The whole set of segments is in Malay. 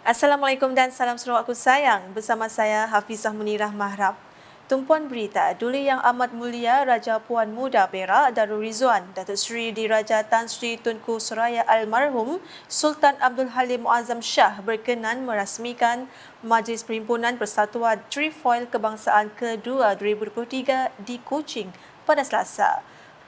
Assalamualaikum dan salam Sarawakku sayang. Bersama saya Hafizah Munirah Mahrab. Tumpuan berita, Duli Yang Amat Mulia Raja Puan Muda Perak Darul Rizwan, Datuk Seri Diraja Tan Sri Tunku Suraya Almarhum Sultan Abdul Halim Muazzam Shah berkenan merasmikan Majlis Perhimpunan Persatuan Trefoil Kebangsaan ke-2 2023 di Kuching pada Selasa.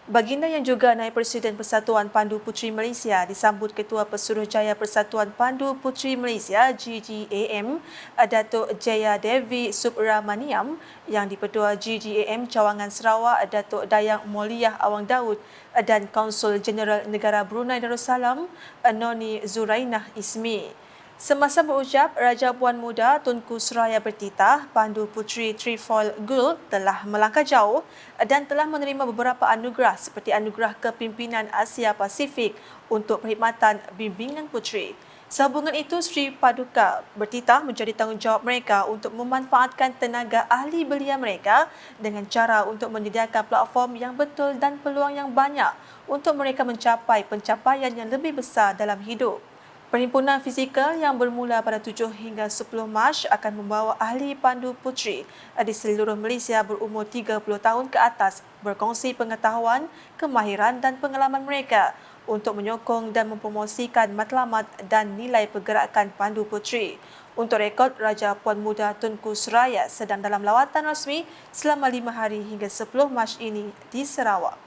Baginda yang juga naib Presiden Persatuan Pandu Puteri Malaysia disambut Ketua Pesuruhjaya Persatuan Pandu Puteri Malaysia GGAM Datuk Jaya Devi Subramaniam, yang di-Pertua GGAM Cawangan Sarawak Datuk Dayang Moliah Awang Daud dan Konsul Jeneral Negara Brunei Darussalam Noni Zurainah Ismi. Semasa berucap, Raja Puan Muda Tunku Suraya bertitah Pandu Puteri Trefoil Gold telah melangkah jauh dan telah menerima beberapa anugerah seperti Anugerah Kepimpinan Asia Pasifik untuk perkhidmatan bimbingan puteri. Sehubungan itu, Sri Paduka bertitah menjadi tanggungjawab mereka untuk memanfaatkan tenaga ahli belia mereka dengan cara untuk menyediakan platform yang betul dan peluang yang banyak untuk mereka mencapai pencapaian yang lebih besar dalam hidup. Perhimpunan fizikal yang bermula pada 7 hingga 10 Mac akan membawa ahli pandu puteri di seluruh Malaysia berumur 30 tahun ke atas berkongsi pengetahuan, kemahiran dan pengalaman mereka untuk menyokong dan mempromosikan matlamat dan nilai pergerakan pandu puteri. Untuk rekod, Raja Puan Muda Tunku Suraya sedang dalam lawatan rasmi selama 5 hari hingga 10 Mac ini di Sarawak.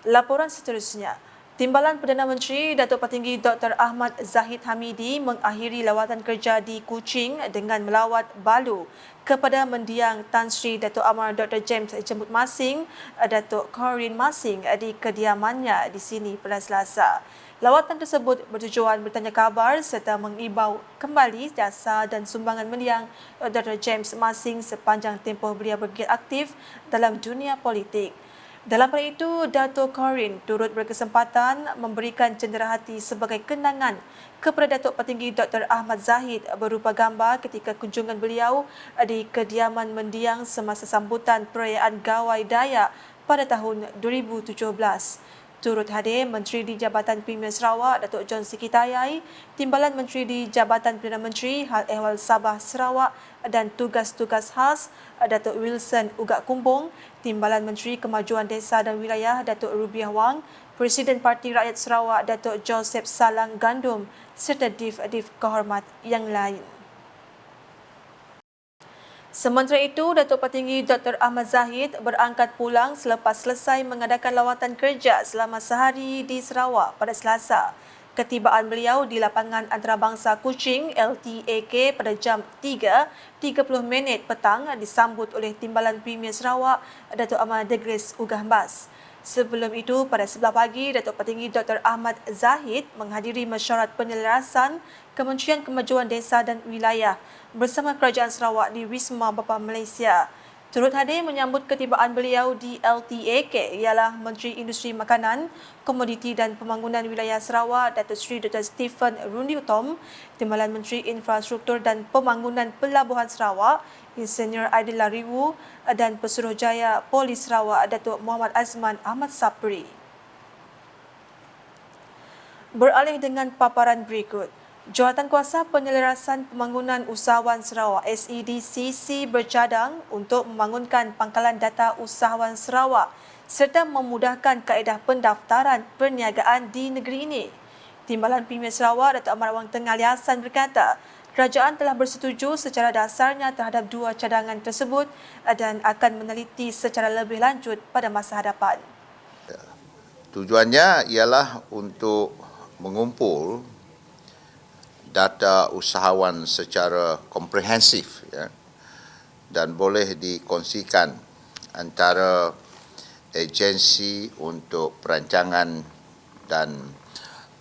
Laporan seterusnya. Timbalan Perdana Menteri Datuk Patinggi Dr. Ahmad Zahid Hamidi mengakhiri lawatan kerja di Kuching dengan melawat Balu kepada mendiang Tan Sri Datuk Amar Dr. James Jemput Masing, Datuk Corin Masing di kediamannya di sini pada Selasa. Lawatan tersebut bertujuan bertanya khabar serta mengibau kembali jasa dan sumbangan mendiang Dr. James Masing sepanjang tempoh beliau bergiat aktif dalam dunia politik. Dalam pada itu, Dato' Corin turut berkesempatan memberikan cenderahati sebagai kenangan kepada Datuk Patinggi Dr. Ahmad Zahid berupa gambar ketika kunjungan beliau di kediaman mendiang semasa sambutan perayaan Gawai Dayak pada tahun 2017. Turut hadir Menteri di Jabatan Premier Sarawak Datuk John Sikitayai, Timbalan Menteri di Jabatan Perdana Menteri Hal Ehwal Sabah Sarawak dan Tugas-Tugas Khas Datuk Wilson Ugak Kumbung, Timbalan Menteri Kemajuan Desa dan Wilayah Datuk Rubiah Wang, Presiden Parti Rakyat Sarawak Datuk Joseph Salang Gandum serta div-div kehormat yang lain. Sementara itu, Datuk Patinggi Dr. Ahmad Zahid berangkat pulang selepas selesai mengadakan lawatan kerja selama sehari di Sarawak pada Selasa. Ketibaan beliau di lapangan antarabangsa Kuching LTAK pada jam 3.30 petang disambut oleh Timbalan Premier Sarawak Datuk Ahmad Degris Ugahbas. Sebelum itu, pada sebelah pagi, Datuk Patinggi Dr. Ahmad Zahid menghadiri mesyuarat penyelarasan Kementerian Kemajuan Desa dan Wilayah bersama Kerajaan Sarawak di Wisma Bapa Malaysia. Turut hadir menyambut ketibaan beliau di LTAK ialah Menteri Industri Makanan, Komoditi dan Pembangunan Wilayah Sarawak Datuk Seri Dr. Stephen Rundi Utom, Timbalan Menteri Infrastruktur dan Pembangunan Pelabuhan Sarawak Insinyur Aidillah Riwu dan Pesuruhjaya Polis Sarawak Datuk Muhammad Azman Ahmad Sapri. Beralih dengan paparan berikut. Jawatankuasa Penyelarasan Pembangunan Usahawan Sarawak SEDCC bercadang untuk membangunkan pangkalan data usahawan Sarawak serta memudahkan kaedah pendaftaran perniagaan di negeri ini. Timbalan Premier Sarawak Datuk Amar Wang Tengah Ali Hassan berkata, kerajaan telah bersetuju secara dasarnya terhadap dua cadangan tersebut dan akan meneliti secara lebih lanjut pada masa hadapan. Tujuannya ialah untuk mengumpul data usahawan secara komprehensif, ya, dan boleh dikongsikan antara agensi untuk perancangan dan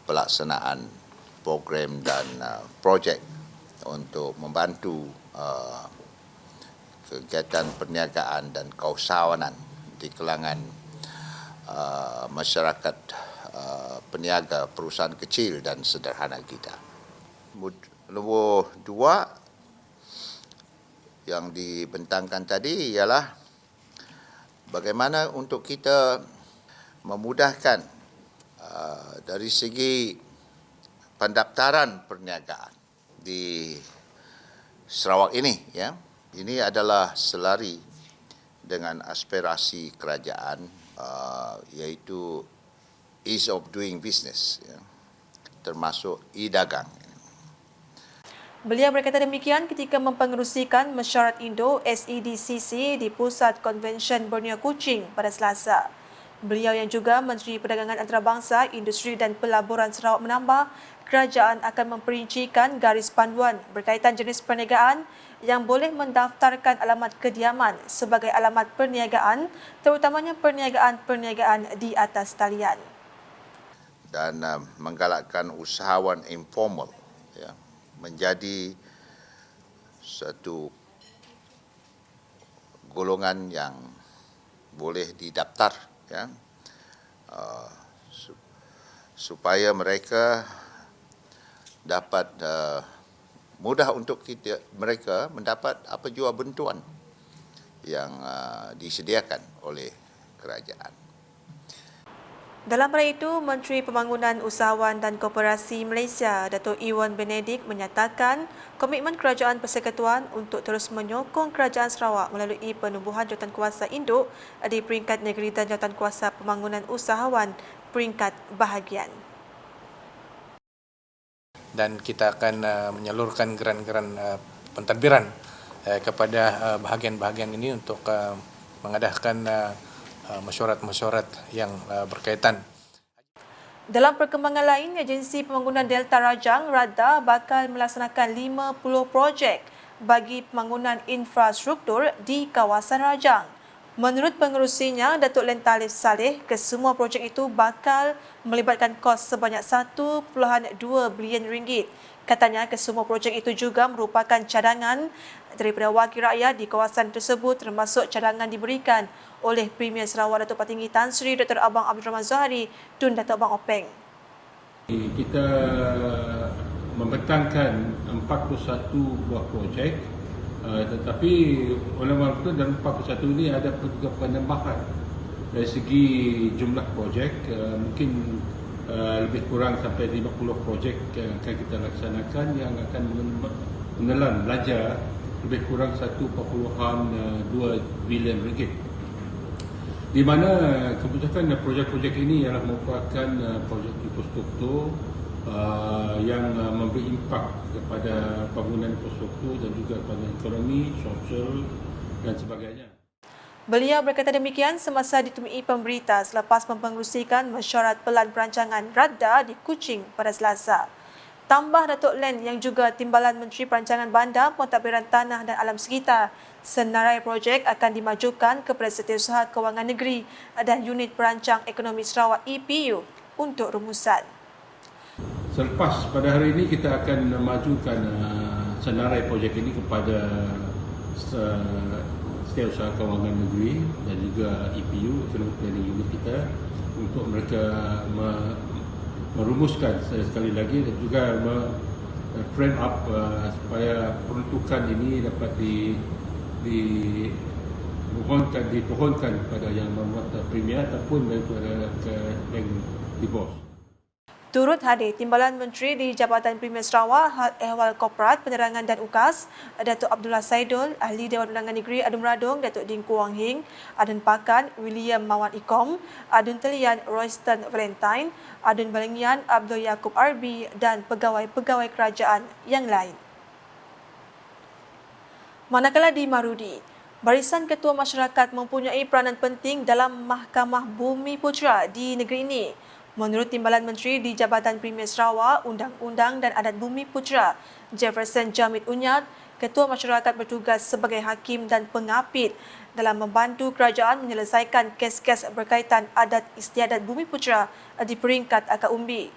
pelaksanaan program dan projek untuk membantu kegiatan perniagaan dan keusahawanan di kalangan masyarakat peniaga perusahaan kecil dan sederhana kita. Nombor 2 yang dibentangkan tadi ialah bagaimana untuk kita memudahkan dari segi pendaftaran perniagaan di Sarawak ini, ya, ini adalah selari dengan aspirasi kerajaan, yaitu ease of doing business, ya, termasuk e-dagang. Beliau berkata demikian ketika mempengerusikan mesyuarat Indo SEDCC di Pusat Konvensyen Borneo Kuching pada Selasa. Beliau yang juga Menteri Perdagangan Antarabangsa, Industri dan Pelaburan Sarawak menambah, kerajaan akan memperincikan garis panduan berkaitan jenis perniagaan yang boleh mendaftarkan alamat kediaman sebagai alamat perniagaan, terutamanya perniagaan-perniagaan di atas talian. Dan menggalakkan usahawan informal, ya, menjadi satu golongan yang boleh didaftar, ya, supaya mereka dapat mudah untuk mereka mendapat apa jua bantuan yang disediakan oleh kerajaan. Dalam pada itu, Menteri Pembangunan Usahawan dan Koperasi Malaysia, Dato' Ewan Benedict menyatakan komitmen Kerajaan Persekutuan untuk terus menyokong Kerajaan Sarawak melalui penubuhan jawatankuasa induk di peringkat negeri dan jawatankuasa pembangunan usahawan peringkat bahagian. Dan kita akan menyalurkan geran-geran pentadbiran kepada bahagian-bahagian ini untuk mengadakan mesyuarat-mesyuarat yang berkaitan. Dalam perkembangan lain, Agensi Pembangunan Delta Rajang RADA bakal melaksanakan 50 projek bagi pembangunan infrastruktur di kawasan Rajang. Menurut pengerusinya, Datuk Len Talif Saleh, kesemua projek itu bakal melibatkan kos sebanyak 1.2 bilion ringgit. Katanya kesemua projek itu juga merupakan cadangan daripada wakil rakyat di kawasan tersebut, termasuk cadangan diberikan oleh Premier Sarawak Datuk Patinggi Tan Sri Dr. Abang Abdul Rahman Zohari Tun Datuk Abang Openg. Kita membentangkan 41 buah projek, tetapi oleh waktu dalam 41 ini ada juga penambahan dari segi jumlah projek, mungkin lebih kurang sampai 50 projek yang akan kita laksanakan yang akan menelan belanja lebih kurang 1.2 bilion ringgit. Di mana kebanyakan projek-projek ini ialah merupakan projek infrastruktur yang memberi impak kepada pembangunan infrastruktur dan juga kepada ekonomi, sosial dan sebagainya. Beliau berkata demikian semasa ditemui pemberita selepas mempengerusikan mesyuarat pelan perancangan RADA di Kuching pada Selasa. Tambah Datuk Len yang juga Timbalan Menteri Perancangan Bandar, Pentadbiran Tanah dan Alam Sekitar, senarai projek akan dimajukan kepada Setiausaha Kewangan Negeri dan Unit Perancang Ekonomi Sarawak EPU untuk rumusan. Selepas pada hari ini kita akan memajukan senarai projek ini kepada Setiausaha Kewangan Negeri dan juga EPU, Economic Planning Unit kita, untuk mereka merumuskan sekali lagi dan juga frame up supaya peruntukan ini dapat dipohonkan kepada yang membuat premier ataupun daripada ke bank di bos. Turut hadir Timbalan Menteri di Jabatan Premier Sarawak, Hal Ehwal Korporat, Penerangan dan UKAS, Datuk Abdullah Saidul, Ahli Dewan Undangan Negeri Adun Radong, Datuk Ding Kuang Hing, Adun Pakan, William Mawan Ikom, Adun Telian Royston Valentine, Adun Balengian Abdul Yaakob Arbi dan pegawai-pegawai kerajaan yang lain. Manakala di Marudi, Barisan Ketua Masyarakat mempunyai peranan penting dalam Mahkamah Bumi Putera di negeri ini. Menurut Timbalan Menteri di Jabatan Premier Sarawak, Undang-Undang dan Adat Bumi Putera, Jefferson Jamit Unyat, Ketua Masyarakat bertugas sebagai hakim dan pengapit dalam membantu kerajaan menyelesaikan kes-kes berkaitan adat istiadat Bumi Putera di peringkat akar umbi.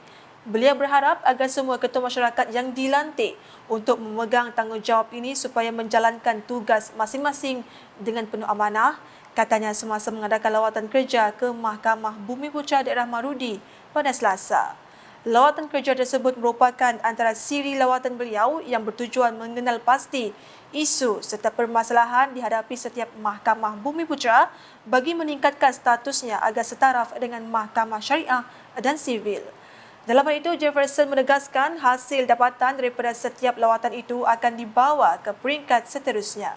Beliau berharap agar semua ketua masyarakat yang dilantik untuk memegang tanggungjawab ini supaya menjalankan tugas masing-masing dengan penuh amanah. Katanya semasa mengadakan lawatan kerja ke Mahkamah Bumi Putera daerah Marudi pada Selasa. Lawatan kerja tersebut merupakan antara siri lawatan beliau yang bertujuan mengenal pasti isu serta permasalahan dihadapi setiap Mahkamah Bumi Putera bagi meningkatkan statusnya agar setaraf dengan Mahkamah Syariah dan Sivil. Dalam hal itu, Jefferson menegaskan hasil dapatan daripada setiap lawatan itu akan dibawa ke peringkat seterusnya.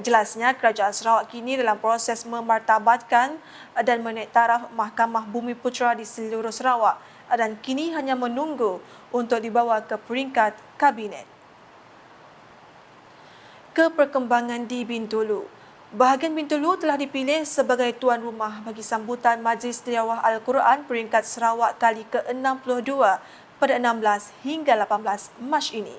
Jelasnya, Kerajaan Sarawak kini dalam proses memartabatkan dan menaik taraf Mahkamah Bumi Putera di seluruh Sarawak dan kini hanya menunggu untuk dibawa ke peringkat Kabinet. Keperkembangan di Bintulu. Bahagian Bintulu telah dipilih sebagai tuan rumah bagi sambutan Majlis Tilawah Al-Quran peringkat Sarawak kali ke-62 pada 16 hingga 18 Mac ini.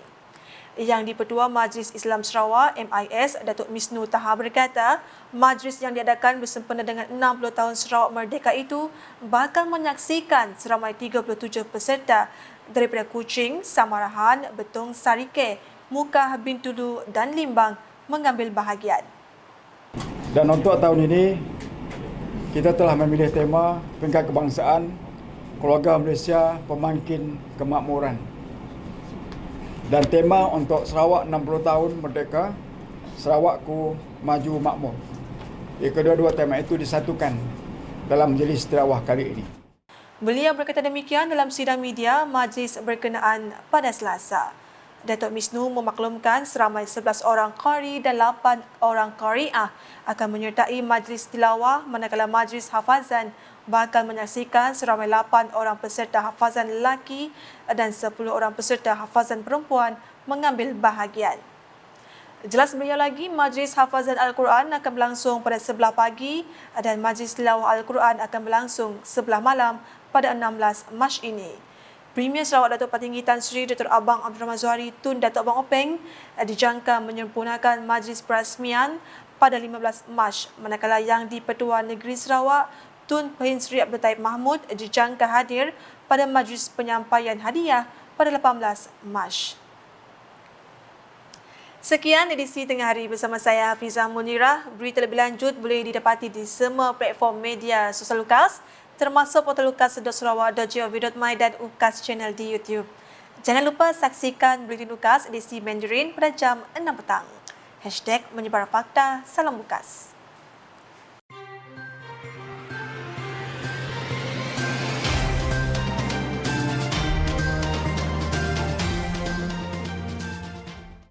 Yang di-Pertua Majlis Islam Sarawak MIS, Datuk Misnu Taha berkata, majlis yang diadakan bersempena dengan 60 tahun Sarawak Merdeka itu bakal menyaksikan seramai 37 peserta daripada Kuching, Samarahan, Betong, Sarike, Mukah, Bintulu dan Limbang mengambil bahagian. Dan untuk tahun ini, kita telah memilih tema Peringkat Kebangsaan Keluarga Malaysia Pemangkin Kemakmuran. Dan tema untuk Sarawak 60 tahun Merdeka, Sarawakku Maju Makmur. Kedua-dua tema itu disatukan dalam Majlis Tilawah kali ini. Beliau berkata demikian dalam sidang media majlis berkenaan pada Selasa. Datuk Misnu memaklumkan seramai 11 orang qari dan 8 orang qari'ah akan menyertai majlis tilawah, manakala majlis hafazan bakal menyaksikan seramai 8 orang peserta hafazan lelaki dan 10 orang peserta hafazan perempuan mengambil bahagian. Jelas beliau lagi, majlis hafazan Al-Quran akan berlangsung pada sebelah pagi dan majlis tilawah Al-Quran akan berlangsung sebelah malam pada 16 Mac ini. Premier Sarawak Datuk Patinggi Tan Sri Dr. Abang Abdul Rahman Zuhari Tun Datuk Abang Openg dijangka menyempurnakan majlis perasmian pada 15 Mac, manakala yang di-Pertua Negeri Sarawak Tun Pahin Sri Abdul Taib Mahmud dijangka hadir pada majlis penyampaian hadiah pada 18 Mac. Sekian edisi Tengah Hari bersama saya Hafizah Munirah. Berita lebih lanjut boleh didapati di semua platform media sosial Lukas, termasuk portal lukas.sarawak.gov.my dan UKAS channel di YouTube. Jangan lupa saksikan Buletin Lukas edisi Mandarin pada jam 6 petang. #menyebar fakta, salam Lukas.